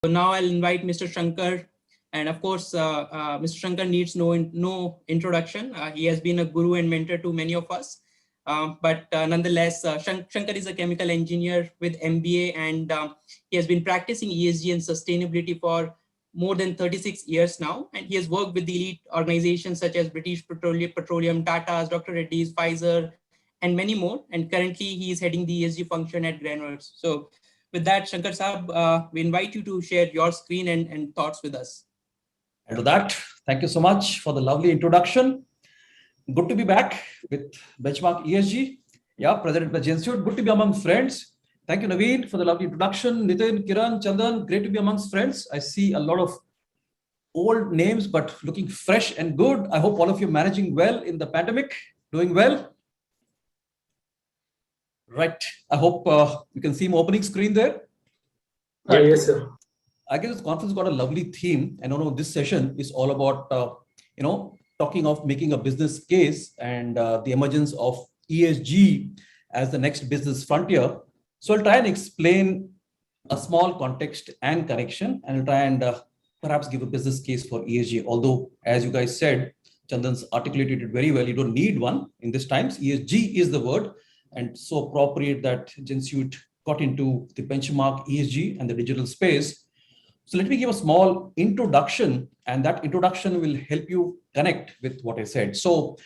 So now I'll invite Mr. Shankar. And of course, Mr. Shankar needs no introduction. He has been a guru and mentor to many of us. But nonetheless, Shankar is a chemical engineer with MBA, and he has been practicing ESG and sustainability for more than 36 years now. And he has worked with the elite organizations such as British Petroleum, Tata's, Dr. Reddy's, Pfizer, and many more. And currently, he is heading the ESG function at Granules. So with that, Shankar Saab, we invite you to share your screen and thoughts with us. And to that, thank you so much for the lovely introduction. Good to be back with Benchmark ESG. Yeah, President by Institute. Good to be among friends. Thank you, Naveen, for the lovely introduction. Nitin, Kiran, Chandan, great to be amongst friends. I see a lot of old names, but looking fresh and good. I hope all of you are managing well in the pandemic, doing well. Right. I hope you can see my opening screen there. Right. Yes, sir. I guess this conference got a lovely theme. And I know this session is all about, talking of making a business case and the emergence of ESG as the next business frontier. So I'll try and explain a small context and connection, and I'll try and perhaps give a business case for ESG. Although, as you guys said, Chandan's articulated it very well. You don't need one in these times. ESG is the word, and so appropriate that Gensuit got into the benchmark ESG and the digital space. So let me give a small introduction, and that introduction will help you connect with what I said. So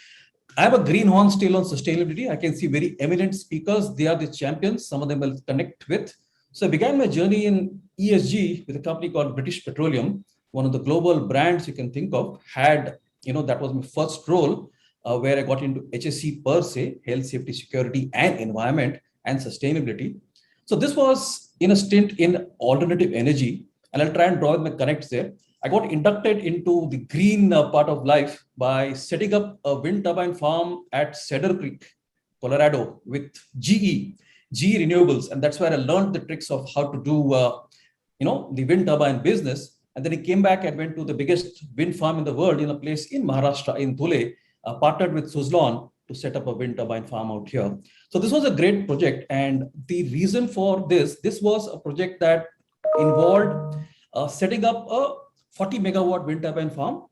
I have a greenhorn still on sustainability. I can see very eminent speakers. They are the champions. Some of them will connect with. So I began my journey in ESG with a company called British Petroleum, one of the global brands you can think of. That was my first role where I got into HSE per se, health, safety, security, and environment and sustainability. So this was in a stint in alternative energy, and I'll try and draw my connects there. I got inducted into the green part of life by setting up a wind turbine farm at Cedar Creek, Colorado with GE Renewables. And that's where I learned the tricks of how to do, the wind turbine business. And then I came back and went to the biggest wind farm in the world in a place in Maharashtra, in Dhule, partnered with Suzlon to set up a wind turbine farm out here. So this was a great project. And the reason for this was a project that involved setting up a 40 megawatt wind turbine farm,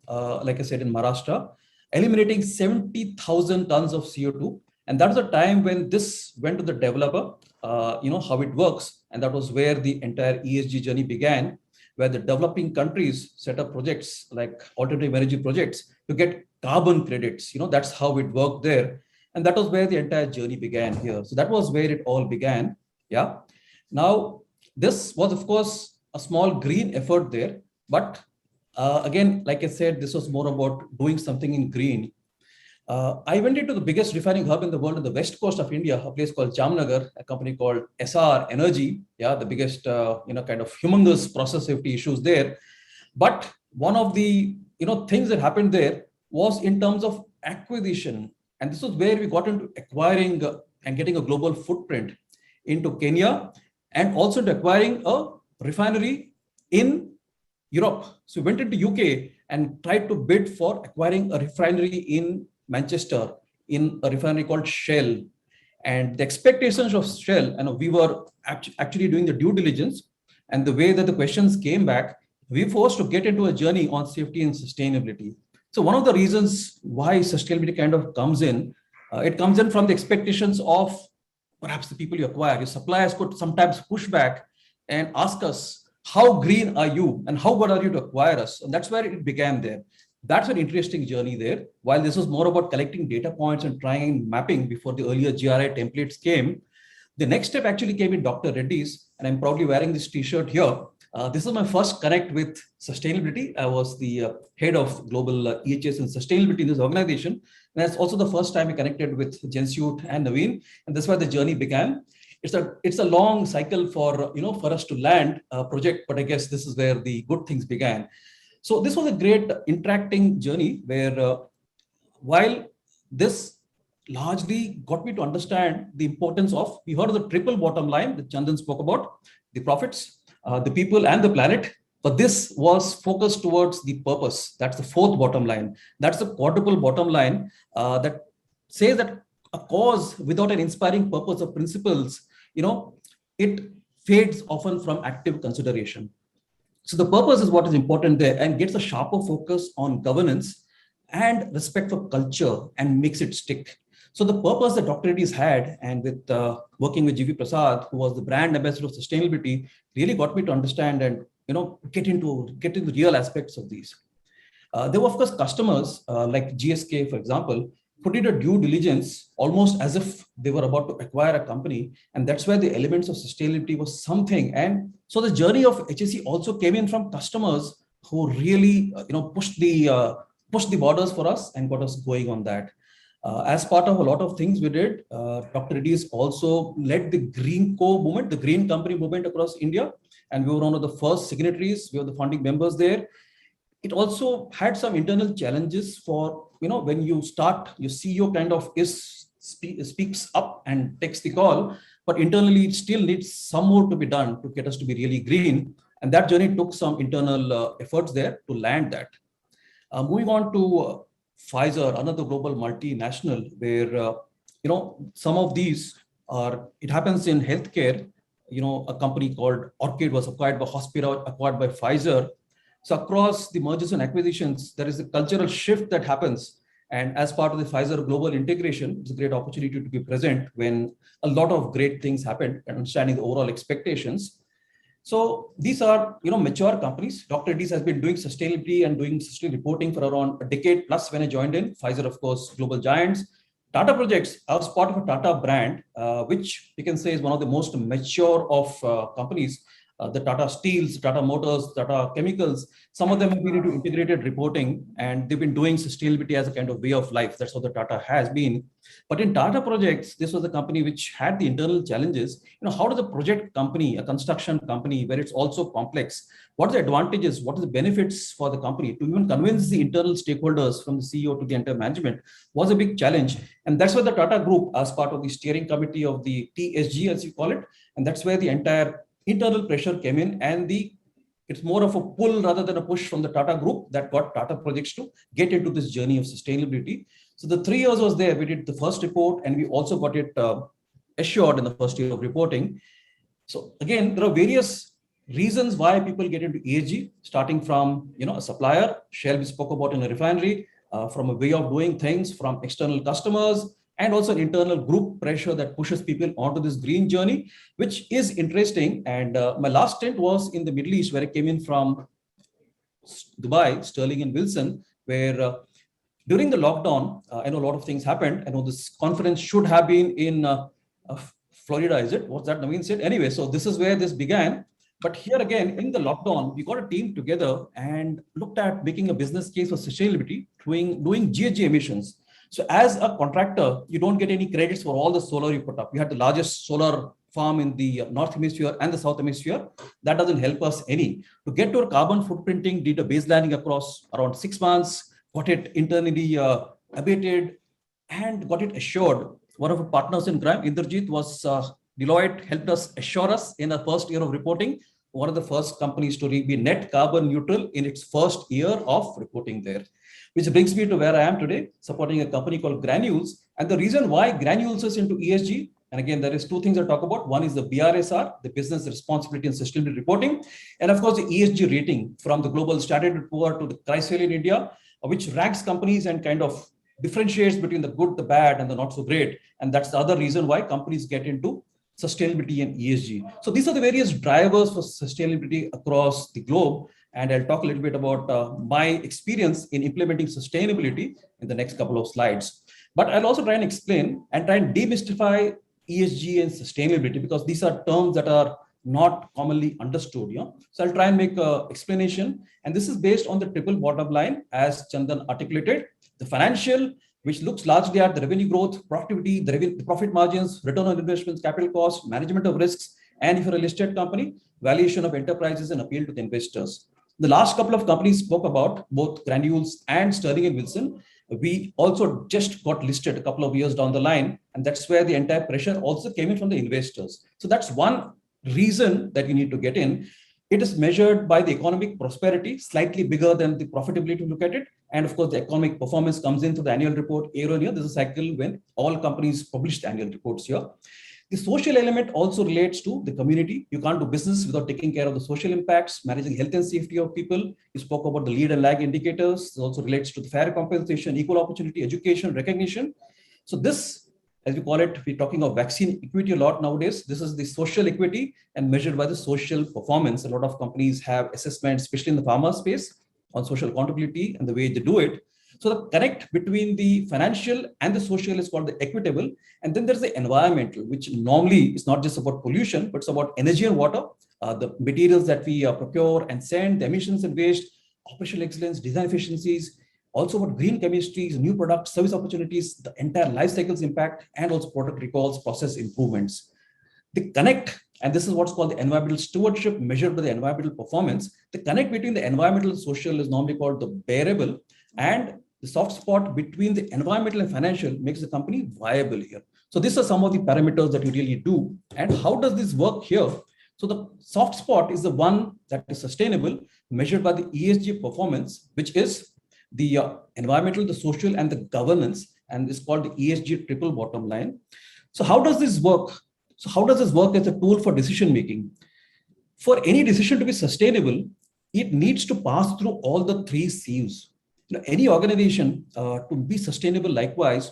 like I said, in Maharashtra, eliminating 70,000 tons of CO2. And that was a time when this went to the developer, how it works. And that was where the entire ESG journey began, where the developing countries set up projects like alternative energy projects to get carbon credits. That's how it worked there. And that was where the entire journey began here. So that was where it all began. Yeah. Now, this was, of course, a small green effort there. But again, like I said, this was more about doing something in green. I went into the biggest refining hub in the world on the west coast of India, a place called Jamnagar, a company called SR Energy. Yeah, the biggest, kind of humongous process safety issues there. But one of the, things that happened there was in terms of acquisition. And this was where we got into acquiring and getting a global footprint into Kenya, and also into acquiring a refinery in Europe. So we went into UK and tried to bid for acquiring a refinery in Manchester, in a refinery called Shell. And the expectations of Shell, and we were actually doing the due diligence, and the way that the questions came back, we were forced to get into a journey on safety and sustainability. So one of the reasons why sustainability kind of comes in, it comes in from the expectations of perhaps the people you acquire. Your suppliers could sometimes push back and ask us, how green are you and how good are you to acquire us? And that's where it began there. That's an interesting journey there. While this was more about collecting data points and trying mapping before the earlier GRI templates came, the next step actually came in Dr. Reddy's, and I'm proudly wearing this t-shirt here. This is my first connect with sustainability. I was the head of global EHS and sustainability in this organization. And that's also the first time I connected with Gensuit and Naveen. And that's where the journey began. It's a long cycle for us to land a project, but I guess this is where the good things began. So this was a great interacting journey where while this largely got me to understand the importance of, we heard of the triple bottom line that Chandan spoke about, the profits, the people and the planet, but this was focused towards the purpose. That's the fourth bottom line. That's the quadruple bottom line that says that a cause without an inspiring purpose or principles, it fades often from active consideration. So the purpose is what is important there and gets a sharper focus on governance and respect for culture and makes it stick. So the purpose that Dr. Reddy's had, and with working with GV Prasad, who was the brand ambassador of sustainability, really got me to understand and get into the real aspects of these. There were, of course, customers like GSK, for example, put in a due diligence almost as if they were about to acquire a company. And that's where the elements of sustainability was something. And so the journey of HSE also came in from customers who really, pushed the borders for us and got us going on that. As part of a lot of things we did, Dr. Reddy's also led the Green Co movement, the Green Company movement across India. And we were one of the first signatories. We were the founding members there. It also had some internal challenges for, when you start, your CEO kind of speaks up and takes the call, but internally it still needs some more to be done to get us to be really green. And that journey took some internal efforts there to land that. Moving on to Pfizer, another global multinational, where, some of these are, it happens in healthcare. A company called Orchid was acquired by Hospital, acquired by Pfizer. So across the mergers and acquisitions, there is a cultural shift that happens. And as part of the Pfizer global integration, it's a great opportunity to be present when a lot of great things happen and understanding the overall expectations. So these are, mature companies. Dr. Reddy's has been doing sustainability and doing sustainability reporting for around a decade plus when I joined in. Pfizer, of course, global giants. Tata Projects, I was part of a Tata brand, which we can say is one of the most mature of companies. The Tata Steels, Tata Motors, Tata Chemicals, some of them have been into integrated reporting, and they've been doing sustainability as a kind of way of life. That's what the Tata has been. But in Tata Projects, this was a company which had the internal challenges. How does a project company, a construction company, where it's also complex, what are the advantages, what are the benefits for the company to even convince the internal stakeholders from the CEO to the entire management was a big challenge. And that's why the Tata Group, as part of the steering committee of the TSG, as you call it, and that's where the entire internal pressure came in, and it's more of a pull rather than a push from the Tata Group that got Tata Projects to get into this journey of sustainability. So the 3 years was there. We did the first report, and we also got it assured in the first year of reporting. So again, there are various reasons why people get into ESG, starting from a supplier, Shell we spoke about in a refinery, from a way of doing things, from external customers, and also an internal group pressure that pushes people onto this green journey, which is interesting. And my last stint was in the Middle East, where I came in from Dubai, Sterling and Wilson, where during the lockdown, I know a lot of things happened. I know this conference should have been in Florida, is it? What's that Naveen said? Anyway, so this is where this began. But here again, in the lockdown, we got a team together and looked at making a business case for sustainability, doing GHG emissions. So as a contractor, you don't get any credits for all the solar you put up. We had the largest solar farm in the North Hemisphere and the South Hemisphere. That doesn't help us any. To get to our carbon footprinting, did a baselining across around 6 months, got it internally abated, and got it assured. One of our partners in crime, Inderjeet, was Deloitte, helped us assure us in the first year of reporting, one of the first companies to be net carbon neutral in its first year of reporting there. Which brings me to where I am today, supporting a company called Granules. And the reason why Granules is into ESG, and again, there is 2 things I talk about. One is the BRSR, the Business Responsibility and Sustainability Reporting. And of course, the ESG rating from the Global Standard & Poor to the CRISIL in India, which ranks companies and kind of differentiates between the good, the bad, and the not so great. And that's the other reason why companies get into sustainability and ESG. So these are the various drivers for sustainability across the globe. And I'll talk a little bit about my experience in implementing sustainability in the next couple of slides. But I'll also try and explain and try and demystify ESG and sustainability, because these are terms that are not commonly understood. So I'll try and make an explanation. And this is based on the triple bottom line, as Chandan articulated, the financial, which looks largely at the revenue growth, productivity, the profit margins, return on investments, capital costs, management of risks, and if you're a listed company, valuation of enterprises and appeal to the investors. The last couple of companies spoke about, both Granules and Sterling and Wilson. We also just got listed a couple of years down the line, and that's where the entire pressure also came in from the investors. So that's one reason that you need to get in. It is measured by the economic prosperity, slightly bigger than the profitability to look at it. And of course, the economic performance comes into the annual report year on year. There's a cycle when all companies publish the annual reports here. The social element also relates to the community. You can't do business without taking care of the social impacts, managing health and safety of people. You spoke about the lead and lag indicators. It also relates to the fair compensation, equal opportunity, education, recognition. So this, as we call it, we're talking of vaccine equity a lot nowadays. This is the social equity and measured by the social performance. A lot of companies have assessments, especially in the pharma space, on social accountability and the way they do it. So the connect between the financial and the social is called the equitable. And then there's the environmental, which normally is not just about pollution, but it's about energy and water, the materials that we procure and send, the emissions and waste, operational excellence, design efficiencies, also about green chemistries, new products, service opportunities, the entire life cycles impact, and also product recalls, process improvements. The connect, and this is what's called the environmental stewardship measured by the environmental performance. The connect between the environmental and social is normally called the bearable, and the soft spot between the environmental and financial makes the company viable here. So these are some of the parameters that you really do. And how does this work here? So the soft spot is the one that is sustainable, measured by the ESG performance, which is the environmental, the social, and the governance, and is called the ESG triple bottom line. So how does this work? So how does this work as a tool for decision making? For any decision to be sustainable, it needs to pass through all the three sieves. Any organization to be sustainable likewise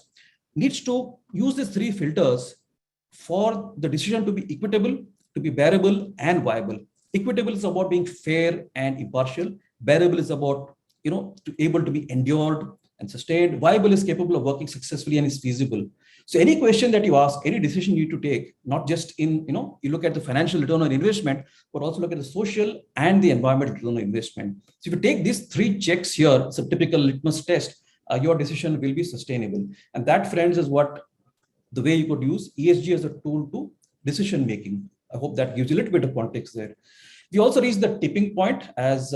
needs to use these three filters for the decision to be equitable, to be bearable, and viable. Equitable is about being fair and impartial. Bearable is about to able to be endured and sustained. Viable is capable of working successfully and is feasible. So any question that you ask, any decision you need to take, not just in, you look at the financial return on investment, but also look at the social and the environmental return on investment. So if you take these three checks here, it's a typical litmus test, your decision will be sustainable. And that, friends, is what the way you could use ESG as a tool to decision making. I hope that gives you a little bit of context there. We also reached the tipping point, as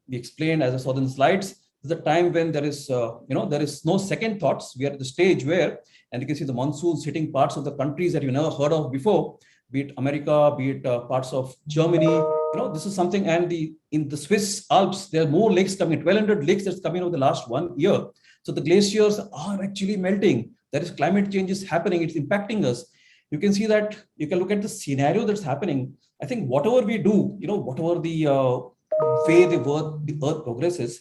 we explained, as I saw in the slides. There's a time when there is, there is no second thoughts. We are at the stage where, and you can see the monsoons hitting parts of the countries that you never heard of before, be it America, be it parts of Germany. This is something, and in the Swiss Alps, there are more lakes coming, 1,200 lakes that's coming over the last 1 year. So the glaciers are actually melting. There is climate change is happening. It's impacting us. You can see that, you can look at the scenario that's happening. I think whatever we do, whatever the way the earth progresses,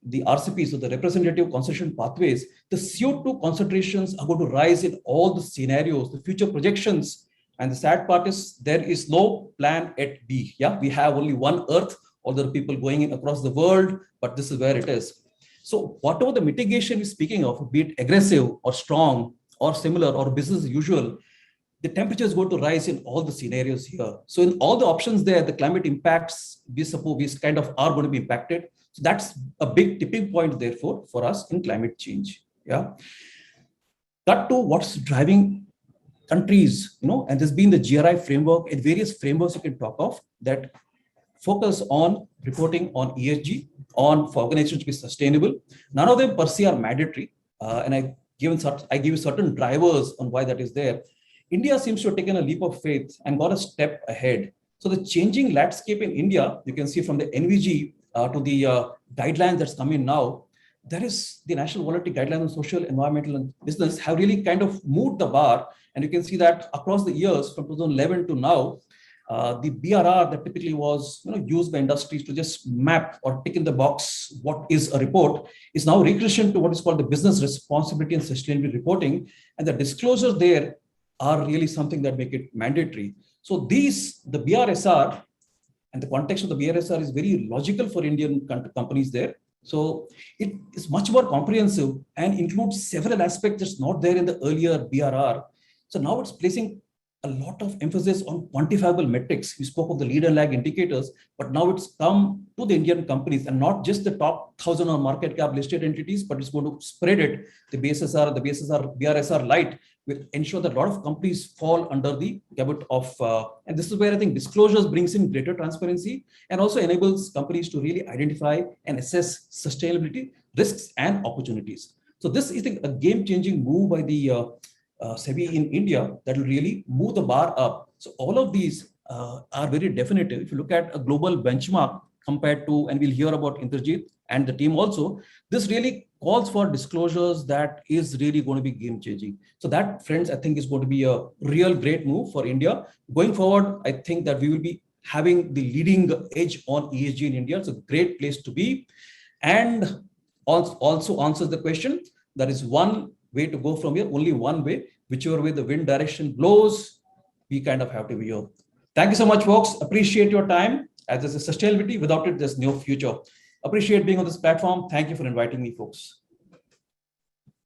the RCPs, so the representative concentration pathways, the CO2 concentrations are going to rise in all the scenarios, the future projections. And the sad part is there is no plan at B. Yeah, we have only one Earth, all the people going in across the world, but this is where it is. So whatever the mitigation we're speaking of, be it aggressive or strong or similar or business as usual, the temperature is going to rise in all the scenarios here. So in all the options there, the climate impacts, we suppose, we kind of are going to be impacted. So that's a big tipping point, therefore, for us in climate change. Yeah. Cut to what's driving countries, and there's been the GRI framework and various frameworks you can talk of that focus on reporting on ESG, for organizations to be sustainable. None of them per se are mandatory. And I give you certain drivers on why that is there. India seems to have taken a leap of faith and got a step ahead. So the changing landscape in India, you can see from the NVG to the guidelines that's coming now, there is the National Voluntary Guidelines on Social, Environmental, and Business have really kind of moved the bar. And you can see that across the years from 2011 to now, the BRR that typically was used by industries to just map or tick in the box what is a report is now rechristened to what is called the business responsibility and sustainability reporting. And the disclosures there are really something that make it mandatory. So the BRSR and the context of the BRSR is very logical for Indian companies there. So it is much more comprehensive and includes several aspects that's not there in the earlier BRR. So now it's placing a lot of emphasis on quantifiable metrics. We spoke of the lead and lag indicators, but now it's come to the Indian companies and not just the top 1,000 or market cap listed entities, but it's going to spread it. The BRSR Lite will ensure that a lot of companies fall under the gamut of, and this is where I think disclosures brings in greater transparency and also enables companies to really identify and assess sustainability risks and opportunities. So this is a game-changing move by the SEBI in India that will really move the bar up. So all of these are very definitive. If you look at a global benchmark compared to, and we'll hear about Indrajit and the team also, this really calls for disclosures that is really going to be game changing. So that, friends, I think is going to be a real great move for India. Going forward, I think that we will be having the leading edge on ESG in India. It's a great place to be. And also answers the question, there is one way to go from here, only one way, whichever way the wind direction blows, we kind of have to be here. Thank you so much, folks. Appreciate your time. As there's a sustainability, without it, there's no future. Appreciate being on this platform. Thank you for inviting me, folks.